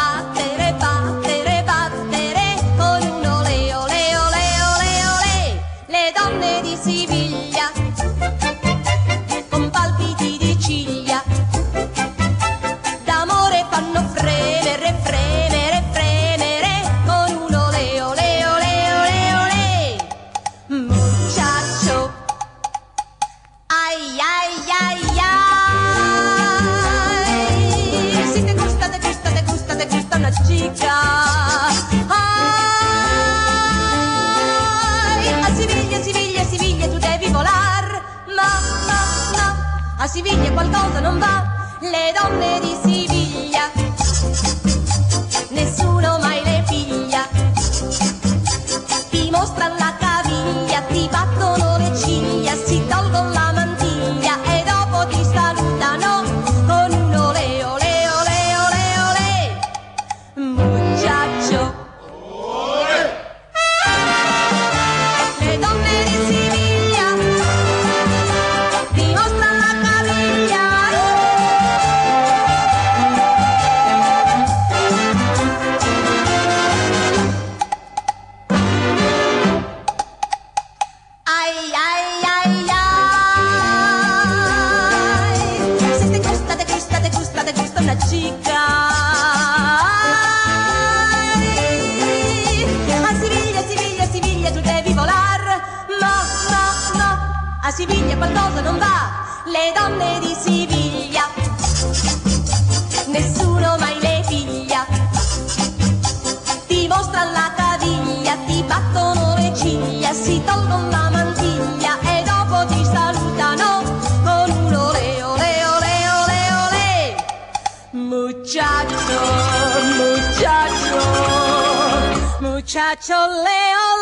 battere, battere, battere con un ole, ole, ole, ole, ole. Le donne di Siviglia con palpiti di ciglia d'amore fanno fremere, fremere, fremere con un ole, ole, ole, ole, ole. Muchacho, ay, ay, ay, ay. Si te gusta, te gusta, te gusta, te gusta una chica. Ay, a Siviglia, Siviglia, Siviglia tu devi volar. Ma, a Siviglia qualcosa non va. Le donne di Siviglia nessuno mai le piglia, ti mostrano la caviglia, ti battono le ciglia, si tolgono la mantiglia e dopo ti salutano con un ole, ole, ole, ole, ole. Muchacho, le donne di Siviglia ti mostrano la caviglia. Ay, ay, ay, ay. Si te gusta, te gusta, te gusta, te gusta una chica. Ay, a Siviglia, Siviglia, Siviglia tu devi volar. Ma, a Siviglia qualcosa non va. Le donne di Siviglia nessuno mai le piglia, ti mostrano la caviglia, ti battono le ciglia, si tolgono la mantiglia e dopo ti salutano con un ole, ole, ole, ole, ole. Muchacho, muchacho, muchacho, le ole.